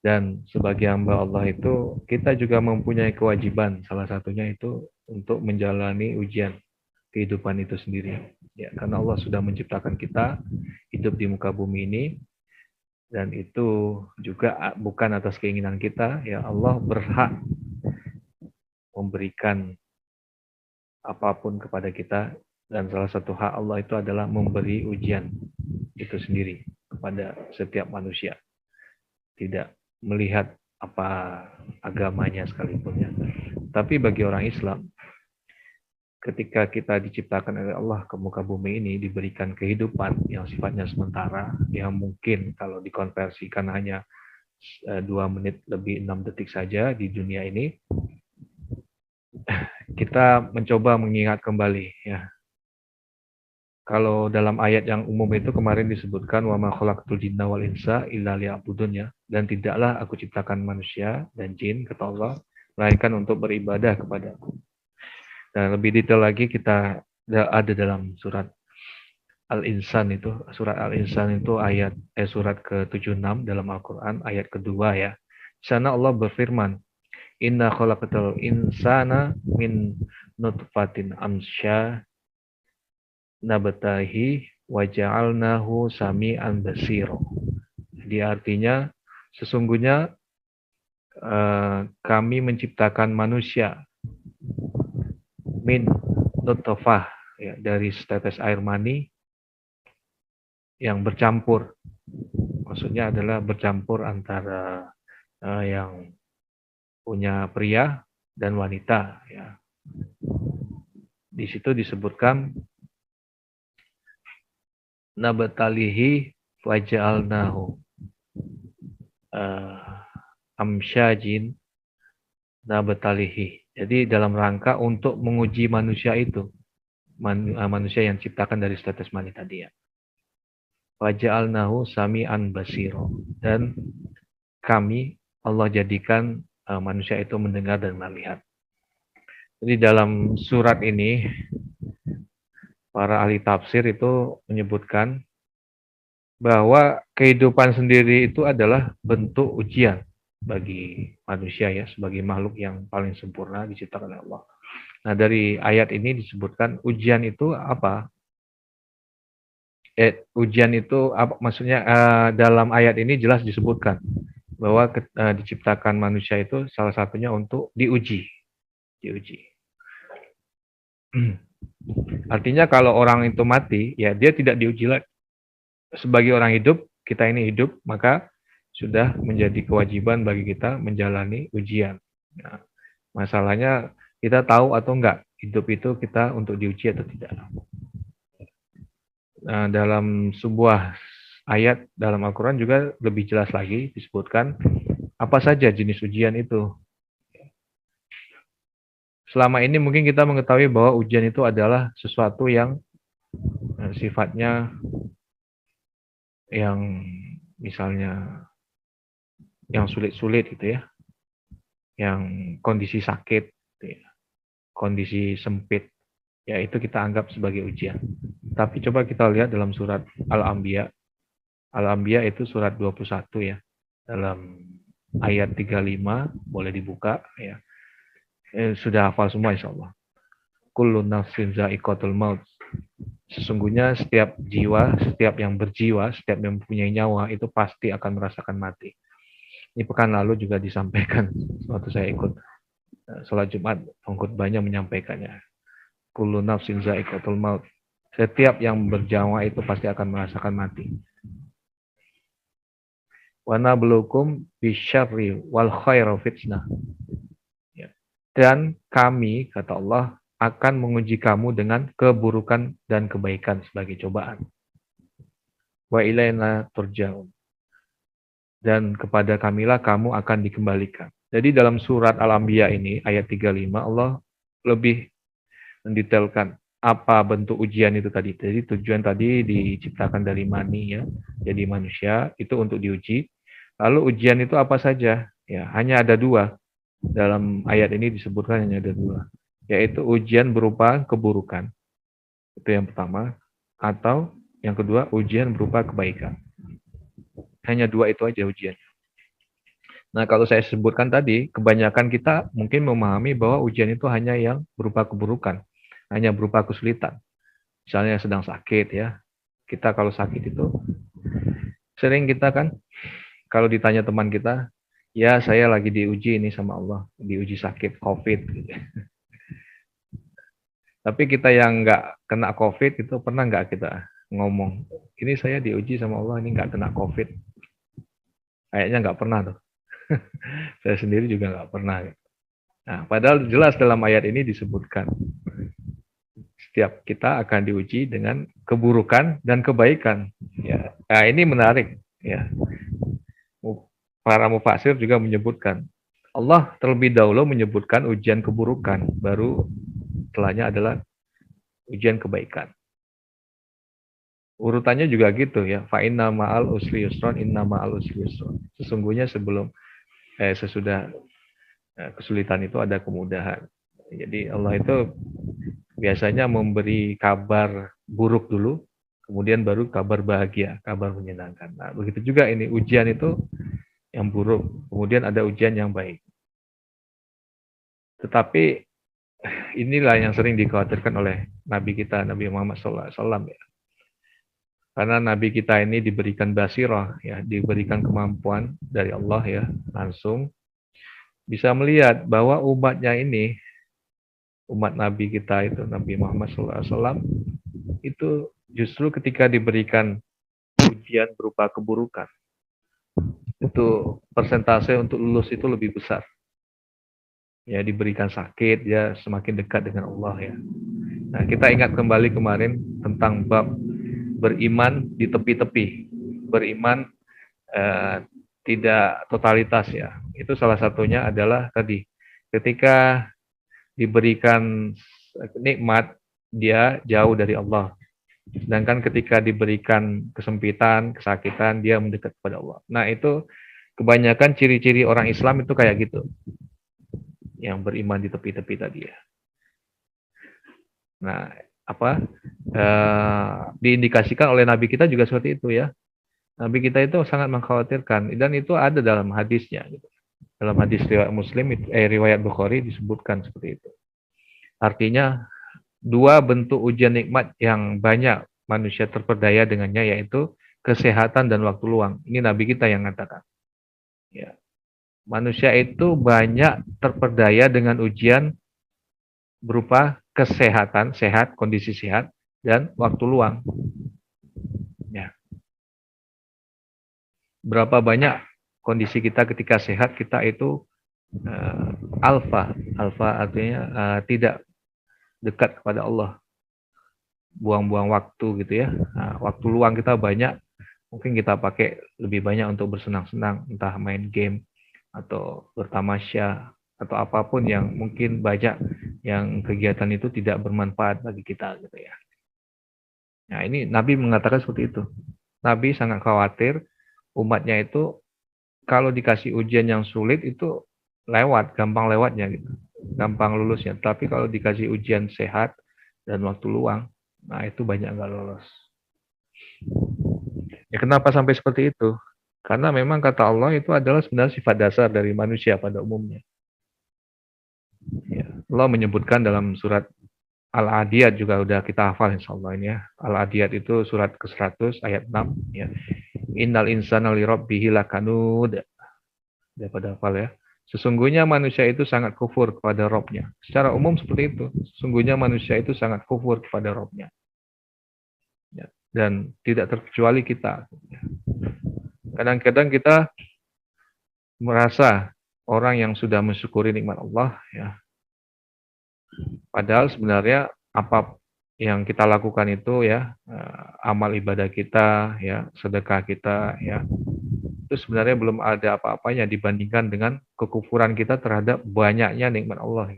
Dan sebagai hamba Allah itu kita juga mempunyai kewajiban, salah satunya itu untuk menjalani ujian kehidupan itu sendiri. Ya, karena Allah sudah menciptakan kita hidup di muka bumi ini, dan itu juga bukan atas keinginan kita. Ya, Allah berhak memberikan apapun kepada kita, dan salah satu hak Allah itu adalah memberi ujian itu sendiri kepada setiap manusia, tidak melihat apa agamanya sekalipun ya. Tapi bagi orang Islam, ketika kita diciptakan oleh Allah ke muka bumi ini, diberikan kehidupan yang sifatnya sementara, yang mungkin kalau dikonversikan hanya 2 menit lebih 6 detik saja di dunia ini, kita mencoba mengingat kembali ya. Kalau dalam ayat yang umum itu kemarin disebutkan wa ma khalaqtul jinna wal insa illa liya'budun ya, dan tidaklah aku ciptakan manusia dan jin kata Allah melainkan untuk beribadah kepadaku. Dan lebih detail lagi kita ada dalam surat Al-Insan itu, surat Al-Insan itu surat ke-76 dalam Al-Qur'an ayat kedua ya. Di sana Allah berfirman, "Inna khalaqatal insana min nutfatin amsya nabatahi wa ja'alnahu sami'an basira." Jadi artinya sesungguhnya kami menciptakan manusia min nutfah ya, dari setetes air mani yang bercampur. Maksudnya adalah bercampur antara yang punya pria dan wanita ya. Di situ disebutkan nabatalihi waja'alnahu amsyajin nabatalihi. Jadi dalam rangka untuk menguji manusia itu, manusia yang diciptakan dari status mani tadi ya. Waja'alnahu sami'an basiro. Dan kami Allah jadikan manusia itu mendengar dan melihat. Jadi dalam surat ini para ahli tafsir itu menyebutkan bahwa kehidupan sendiri itu adalah bentuk ujian bagi manusia ya, sebagai makhluk yang paling sempurna diciptakan oleh Allah. Nah, dari ayat ini disebutkan ujian itu apa? Ujian itu apa maksudnya? Dalam ayat ini jelas disebutkan bahwa diciptakan manusia itu salah satunya untuk diuji. Artinya kalau orang itu mati, ya dia tidak diuji lagi. Sebagai orang hidup, kita ini hidup, maka sudah menjadi kewajiban bagi kita menjalani ujian. Nah, masalahnya kita tahu atau enggak hidup itu kita untuk diuji atau tidak. Nah, dalam sebuah ayat dalam Al-Quran juga lebih jelas lagi disebutkan apa saja jenis ujian itu. Selama ini mungkin kita mengetahui bahwa ujian itu adalah sesuatu yang sifatnya yang misalnya yang sulit-sulit gitu ya, yang kondisi sakit, gitu ya, kondisi sempit, ya itu kita anggap sebagai ujian. Tapi coba kita lihat dalam surat Al-Anbiya. Al-Anbiya itu surat 21 ya. Dalam ayat 35 boleh dibuka ya. Sudah hafal semua insyaallah. Kullu nafsin za'iqatul maut. Sesungguhnya setiap jiwa, setiap yang berjiwa, setiap yang mempunyai nyawa itu pasti akan merasakan mati. Ini pekan lalu juga disampaikan waktu saya ikut sholat Jumat, khutbahnya menyampaikannya. Kullu nafsin za'iqatul maut. Setiap yang berjawa itu pasti akan merasakan mati. Wa nabluukum bisyarri wal khairi fitnah. Ya. Dan kami, kata Allah, akan menguji kamu dengan keburukan dan kebaikan sebagai cobaan. Wa ilaina turja'un. Dan kepada kamilah kamu akan dikembalikan. Jadi dalam surat Al-Anbiya ini, ayat 35, Allah lebih mendetailkan apa bentuk ujian itu tadi. Jadi tujuan tadi diciptakan dari mani ya, jadi manusia itu untuk diuji. Lalu ujian itu apa saja? Ya, hanya ada dua. Dalam ayat ini disebutkan hanya ada dua, yaitu ujian berupa keburukan. Itu yang pertama. Atau yang kedua, ujian berupa kebaikan. Hanya dua itu aja ujian. Nah, kalau saya sebutkan tadi, kebanyakan kita mungkin memahami bahwa ujian itu hanya yang berupa keburukan, hanya berupa kesulitan. Misalnya sedang sakit ya. Kita kalau sakit itu sering kita kan kalau ditanya teman kita, ya saya lagi diuji ini sama Allah, diuji sakit COVID. Tapi kita yang nggak kena COVID itu pernah nggak kita ngomong, ini saya diuji sama Allah, ini nggak kena COVID. Kayaknya nggak pernah tuh. Saya sendiri juga nggak pernah. Nah, padahal jelas dalam ayat ini disebutkan setiap kita akan diuji dengan keburukan dan kebaikan. Ya, nah, ini menarik. Ya, para mufassir juga menyebutkan Allah terlebih dahulu menyebutkan ujian keburukan, baru setelahnya adalah ujian kebaikan. Urutannya juga gitu ya. Fa inna ma'al usri yusron, inna ma'al usri yusron. Sesungguhnya sesudah kesulitan itu ada kemudahan. Jadi Allah itu biasanya memberi kabar buruk dulu, kemudian baru kabar bahagia, kabar menyenangkan. Nah, begitu juga ini ujian itu yang buruk, kemudian ada ujian yang baik. Tetapi inilah yang sering dikhawatirkan oleh Nabi kita, Nabi Muhammad SAW ya. Karena Nabi kita ini diberikan basirah, ya, diberikan kemampuan dari Allah ya, langsung bisa melihat bahwa umatnya ini, umat Nabi kita itu, Nabi Muhammad SAW, itu justru ketika diberikan ujian berupa keburukan, itu persentase untuk lulus itu lebih besar. Ya, diberikan sakit, ya semakin dekat dengan Allah ya. Nah, kita ingat kembali kemarin tentang bab beriman di tepi-tepi, beriman tidak totalitas ya. Itu salah satunya adalah tadi ketika diberikan nikmat dia jauh dari Allah. Sedangkan ketika diberikan kesempitan, kesakitan dia mendekat kepada Allah. Nah, itu kebanyakan ciri-ciri orang Islam itu kayak gitu. Yang beriman di tepi-tepi tadi ya. Nah, apa? Diindikasikan oleh Nabi kita juga seperti itu ya. Nabi kita itu sangat mengkhawatirkan dan itu ada dalam hadisnya. Gitu. Dalam hadis riwayat Muslim, riwayat Bukhari disebutkan seperti itu. Artinya dua bentuk ujian nikmat yang banyak manusia terperdaya dengannya yaitu kesehatan dan waktu luang. Ini Nabi kita yang mengatakan. Ya. Manusia itu banyak terperdaya dengan ujian berupa kesehatan, sehat, kondisi sehat, dan waktu luang. Ya. Berapa banyak kondisi kita ketika sehat, kita itu alfa artinya tidak dekat kepada Allah, buang-buang waktu gitu ya. Nah, waktu luang kita banyak, mungkin kita pakai lebih banyak untuk bersenang-senang, entah main game atau bertamasya atau apapun yang mungkin banyak yang kegiatan itu tidak bermanfaat bagi kita gitu ya. Nah, ini Nabi mengatakan seperti itu. Nabi sangat khawatir umatnya itu kalau dikasih ujian yang sulit itu lewat, gampang lewatnya gitu. Gampang lulusnya. Tapi kalau dikasih ujian sehat dan waktu luang, nah itu banyak nggak lolos. Ya kenapa sampai seperti itu? Karena memang kata Allah itu adalah sebenarnya sifat dasar dari manusia pada umumnya. Ya, Allah menyebutkan dalam surat Al-Adiyat juga udah kita hafal insyaallah ini ya. Al-Adiyat itu surat ke-100 ayat 6 ya. Innal insana li rabbihi lakanud. Daripada hafal ya. Sesungguhnya manusia itu sangat kufur kepada Robnya. Secara umum seperti itu. Sesungguhnya manusia itu sangat kufur kepada Robnya. Ya. Dan tidak terkecuali kita. Kadang-kadang kita merasa orang yang sudah mensyukuri nikmat Allah ya. Padahal sebenarnya apa yang kita lakukan itu ya, amal ibadah kita ya, sedekah kita ya, itu sebenarnya belum ada apa-apanya dibandingkan dengan kekufuran kita terhadap banyaknya nikmat Allah.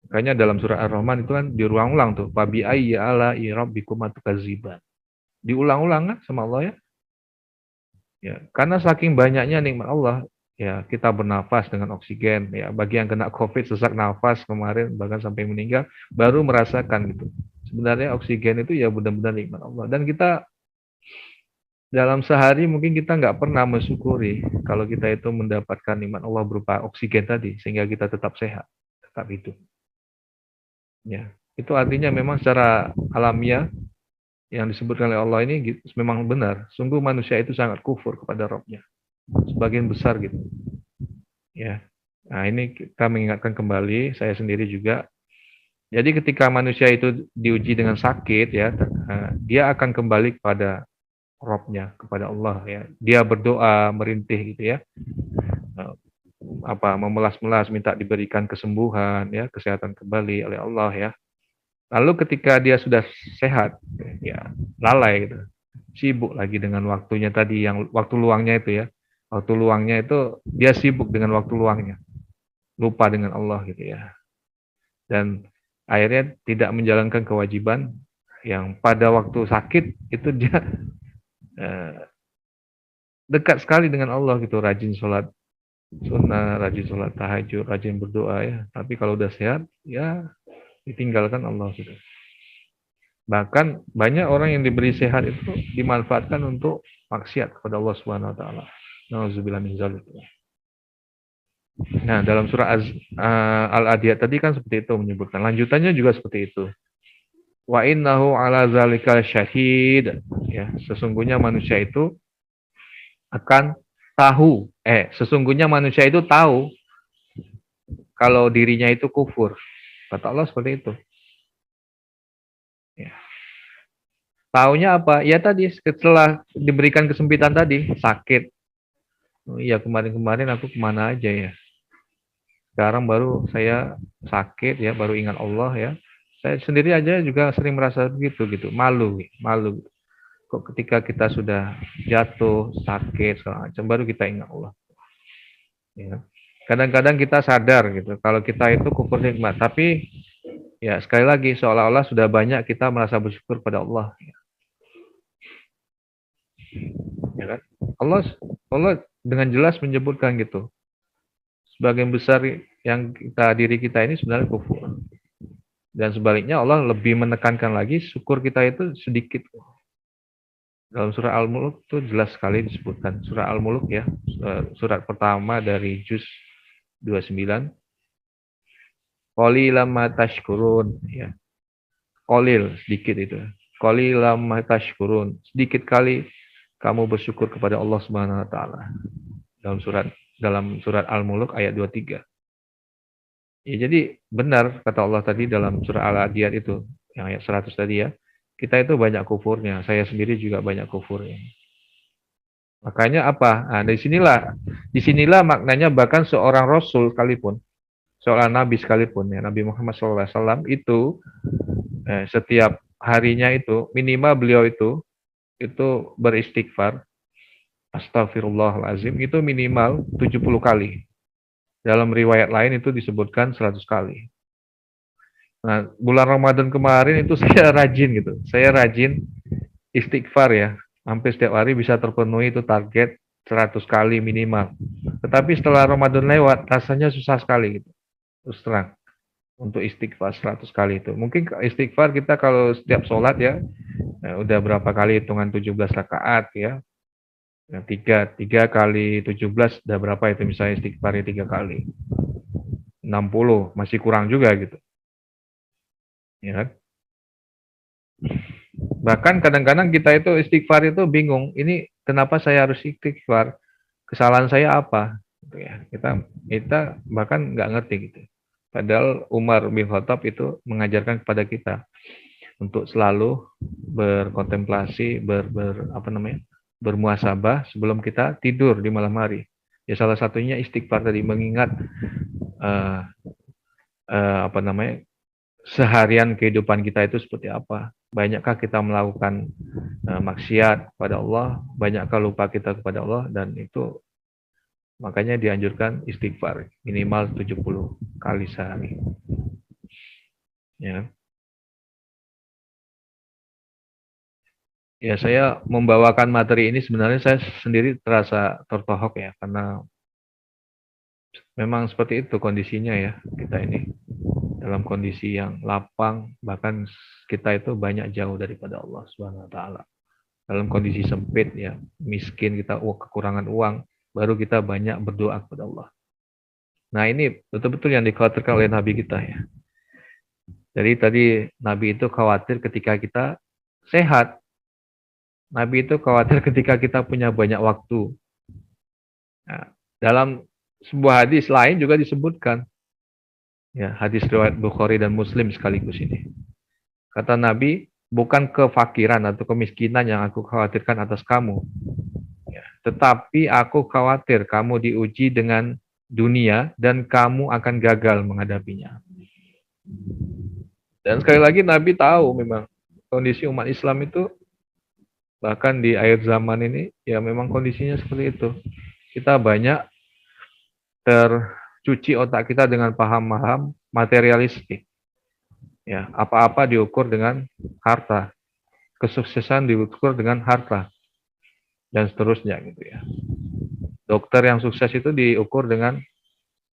Makanya dalam surah Ar-Rahman itu kan diulang-ulang tuh, fabi ayyi ala'i rabbikum tukadziban. Diulang-ulang kan sama Allah ya. Ya, karena saking banyaknya nikmat Allah, ya kita bernafas dengan oksigen, ya bagi yang kena COVID sesak nafas kemarin bahkan sampai meninggal baru merasakan gitu. Sebenarnya oksigen itu ya benar-benar nikmat Allah dan kita Dalam sehari mungkin kita nggak pernah mensyukuri kalau kita itu mendapatkan nikmat Allah berupa oksigen tadi, sehingga kita tetap sehat, tetap hidup. Ya, itu artinya memang secara alamiah yang disebutkan oleh Allah ini memang benar. Sungguh manusia itu sangat kufur kepada Rabb-nya. Sebagian besar gitu. Ya. Nah, ini kita mengingatkan kembali, saya sendiri juga. Jadi ketika manusia itu diuji dengan sakit ya, dia akan kembali kepada Rabb-nya, kepada Allah ya. Dia berdoa, merintih gitu ya. Eh, memelas-melas minta diberikan kesembuhan ya, kesehatan kembali oleh Allah ya. Lalu ketika dia sudah sehat, ya lalai gitu. Sibuk lagi dengan waktunya tadi yang waktu luangnya itu ya. Waktu luangnya itu dia sibuk dengan waktu luangnya. Lupa dengan Allah gitu ya. Dan akhirnya tidak menjalankan kewajiban yang pada waktu sakit itu dia eh, dekat sekali dengan Allah gitu, rajin sholat sunnah, rajin sholat tahajud, rajin berdoa ya. Tapi kalau udah sehat, ya ditinggalkan Allah gitu. Bahkan banyak orang yang diberi sehat itu dimanfaatkan untuk maksiat kepada Allah Subhanahu wa taala. Nauzubillah min dzalik. Nah, dalam surah Al-Adiyat tadi kan seperti itu menyebutkan. Lanjutannya juga seperti itu. Wa innahu ala dzalika syahid. Ya, sesungguhnya manusia itu akan tahu. Sesungguhnya manusia itu tahu kalau dirinya itu kufur. Kata Allah seperti itu. Ya. Taunya apa? Ya tadi setelah diberikan kesempitan tadi, sakit. Oh iya, kemarin-kemarin aku kemana aja ya. Sekarang baru saya sakit ya, baru ingat Allah ya. Saya sendiri aja juga sering merasa begitu gitu, malu, malu. Kok ketika kita sudah jatuh, sakit, segala macam, baru kita ingat Allah. Ya. Kadang-kadang kita sadar gitu, kalau kita itu kufur nikmat. Tapi ya sekali lagi, seolah-olah sudah banyak kita merasa bersyukur pada Allah. Ya kan? Allah, Allah dengan jelas menyebutkan gitu. Sebagian besar yang diri kita ini sebenarnya kufur. Dan sebaliknya Allah lebih menekankan lagi syukur kita itu sedikit. Dalam surah Al-Mulk itu jelas sekali disebutkan. Surah Al-Mulk ya, surat pertama dari juz 29. Qalilan ma tashkurun ya. Qalil sedikit itu. Qalilan ma tashkurun. Sedikit kali kamu bersyukur kepada Allah Subhanahu wa taala. Dalam surat Al-Mulk ayat 23. Ya, jadi benar kata Allah tadi dalam surah Al-Adiyat itu, yang ayat 100 tadi ya. Kita itu banyak kufurnya, saya sendiri juga banyak kufurnya. Makanya apa? Nah, disinilah maknanya bahkan seorang rasul sekalipun, seorang nabi sekalipun ya, Nabi Muhammad SAW itu setiap harinya itu minimal beliau itu beristighfar astagfirullahalazim itu minimal 70 kali. Dalam riwayat lain itu disebutkan 100 kali. Nah, bulan Ramadan kemarin itu saya rajin gitu. Saya rajin istighfar ya. Hampir setiap hari bisa terpenuhi itu target 100 kali minimal. Tetapi setelah Ramadan lewat, rasanya susah sekali gitu. Terus terang. Untuk istighfar 100 kali itu. Mungkin istighfar kita kalau setiap sholat ya, udah berapa kali hitungan 17 rakaat ya. Nah, 3 kali 17 udah berapa itu misalnya istighfarnya 3 kali. 60, masih kurang juga gitu. Ya kan? Bahkan kadang-kadang kita itu istighfar itu bingung, ini kenapa saya harus istighfar? Kesalahan saya apa? Gitu ya. Kita bahkan nggak ngerti gitu. Padahal Umar bin Khattab itu mengajarkan kepada kita untuk selalu berkontemplasi, bermuasabah sebelum kita tidur di malam hari. Ya salah satunya istighfar tadi, mengingat uh, seharian kehidupan kita itu seperti apa. Banyakkah kita melakukan maksiat kepada Allah, banyakkah lupa kita kepada Allah, dan itu makanya dianjurkan istighfar minimal 70 kali sehari. Ya. Ya, saya membawakan materi ini sebenarnya saya sendiri terasa tertohok ya, karena memang seperti itu kondisinya ya, kita ini dalam kondisi yang lapang, bahkan kita itu banyak jauh daripada Allah Subhanahu wa taala. dalam kondisi sempit ya, miskin kita kekurangan uang, baru kita banyak berdoa kepada Allah. Nah, ini betul-betul yang dikhawatirkan oleh Nabi kita ya. Jadi tadi Nabi itu khawatir ketika kita sehat. Nabi itu khawatir ketika kita punya banyak waktu. Nah, dalam sebuah hadis lain juga disebutkan, ya, hadis riwayat Bukhari dan Muslim sekaligus ini. Kata Nabi, bukan kefakiran atau kemiskinan yang aku khawatirkan atas kamu, ya, tetapi aku khawatir kamu diuji dengan dunia dan kamu akan gagal menghadapinya. Dan sekali lagi Nabi tahu memang kondisi umat Islam itu bahkan di akhir zaman ini ya memang kondisinya seperti itu. Kita banyak tercuci otak kita dengan paham-paham materialistik. Ya, apa-apa diukur dengan harta. Kesuksesan diukur dengan harta. Dan seterusnya gitu ya. Dokter yang sukses itu diukur dengan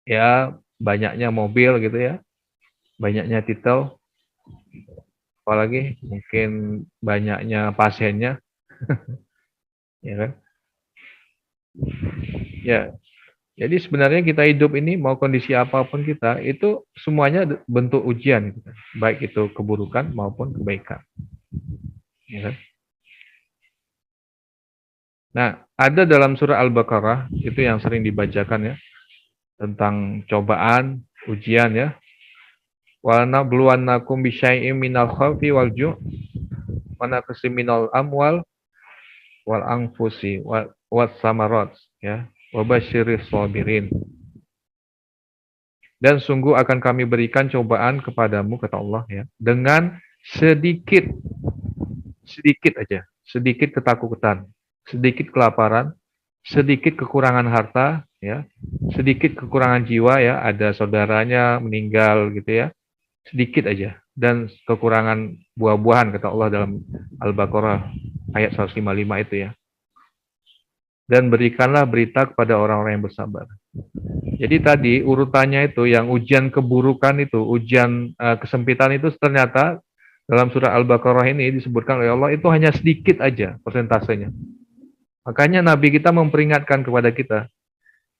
ya banyaknya mobil gitu ya. Banyaknya titel. Apalagi mungkin banyaknya pasiennya. Ya kan? Ya, jadi sebenarnya kita hidup ini mau kondisi apapun kita itu semuanya bentuk ujian, gitu. Baik itu keburukan maupun kebaikan. Ya kan? Nah, ada dalam surah Al-Baqarah itu yang sering dibacakan ya tentang cobaan, ujian ya. Wa nabluwannakum bisyai'im minal khawfi wal ju' wa naqsim minal amwal wal anfusi was samarat ya. Wa basyiris sabirin. Dan sungguh akan kami berikan cobaan kepadamu, kata Allah ya, dengan sedikit aja, sedikit ketakutan, sedikit kelaparan, sedikit kekurangan harta, ya, sedikit kekurangan jiwa ya, ada saudaranya meninggal gitu ya, sedikit aja, dan kekurangan buah-buahan kata Allah dalam Al-Baqarah ayat 155 itu ya. Dan berikanlah berita kepada orang-orang yang bersabar. Jadi tadi urutannya itu yang ujian keburukan itu, ujian kesempitan itu ternyata dalam surah Al-Baqarah ini disebutkan oleh Allah itu hanya sedikit aja persentasenya. Makanya Nabi kita memperingatkan kepada kita,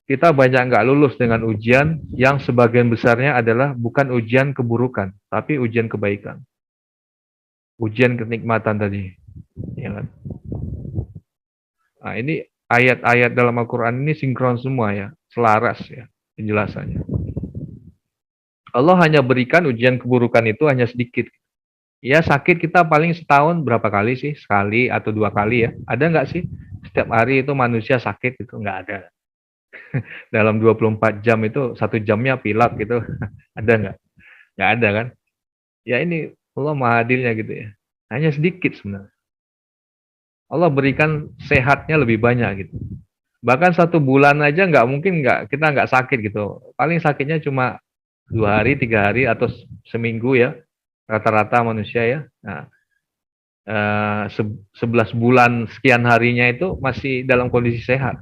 kita banyak nggak lulus dengan ujian yang sebagian besarnya adalah bukan ujian keburukan, tapi ujian kebaikan. Ujian kenikmatan tadi. Ya kan? Nah, ini ayat-ayat dalam Al-Quran ini sinkron semua ya, selaras ya penjelasannya. Allah hanya berikan ujian keburukan itu hanya sedikit. Ya sakit kita paling setahun berapa kali sih? Sekali atau 2 kali ya. Ada nggak sih? Setiap hari itu manusia sakit itu nggak ada. Dalam 24 jam itu 1 jamnya pilek gitu. Ada nggak? Nggak ada kan? Ya ini Allah Maha Adilnya gitu ya. Hanya sedikit sebenarnya. Allah berikan sehatnya lebih banyak gitu. Bahkan 1 bulan aja nggak mungkin kita nggak sakit gitu. Paling sakitnya cuma 2 hari, 3 hari atau seminggu ya. Rata-rata manusia ya. Nah, 11 bulan sekian harinya itu masih dalam kondisi sehat.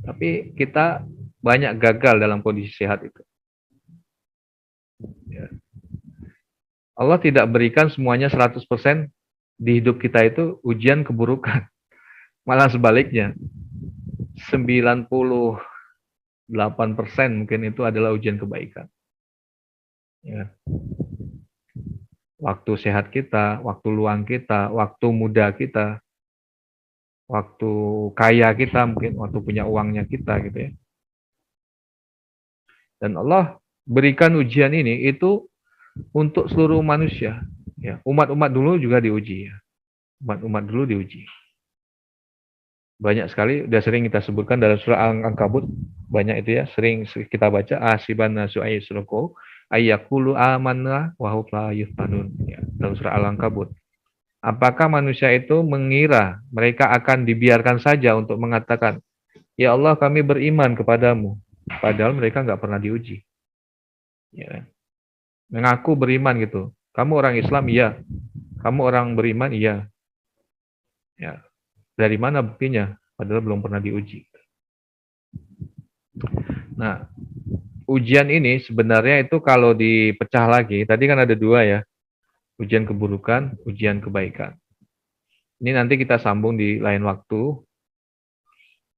Tapi kita banyak gagal dalam kondisi sehat itu. Ya. Allah tidak berikan semuanya 100% di hidup kita itu ujian keburukan. Malah sebaliknya. 98% mungkin itu adalah ujian kebaikan. Ya. Waktu sehat kita, waktu luang kita, waktu muda kita, waktu kaya kita, mungkin waktu punya uangnya kita gitu ya. Dan Allah berikan ujian ini itu untuk seluruh manusia. Ya, umat-umat dulu juga diuji ya. Umat-umat dulu diuji. Banyak sekali, udah sering kita sebutkan dalam surah Al-Ankabut, banyak itu ya, sering kita baca asiban nasu ayyusruku ayyakulu amanna wa hum la yuftanun ya, dalam surah Al-Ankabut. Apakah manusia itu mengira mereka akan dibiarkan saja untuk mengatakan, ya Allah kami beriman kepadamu, padahal mereka nggak pernah diuji. Ya. Mengaku beriman gitu. Kamu orang Islam, iya. Kamu orang beriman, iya. Ya. Dari mana buktinya? Padahal belum pernah diuji. Nah, ujian ini sebenarnya itu kalau dipecah lagi, tadi kan ada 2 ya. Ujian keburukan, ujian kebaikan. Ini nanti kita sambung di lain waktu.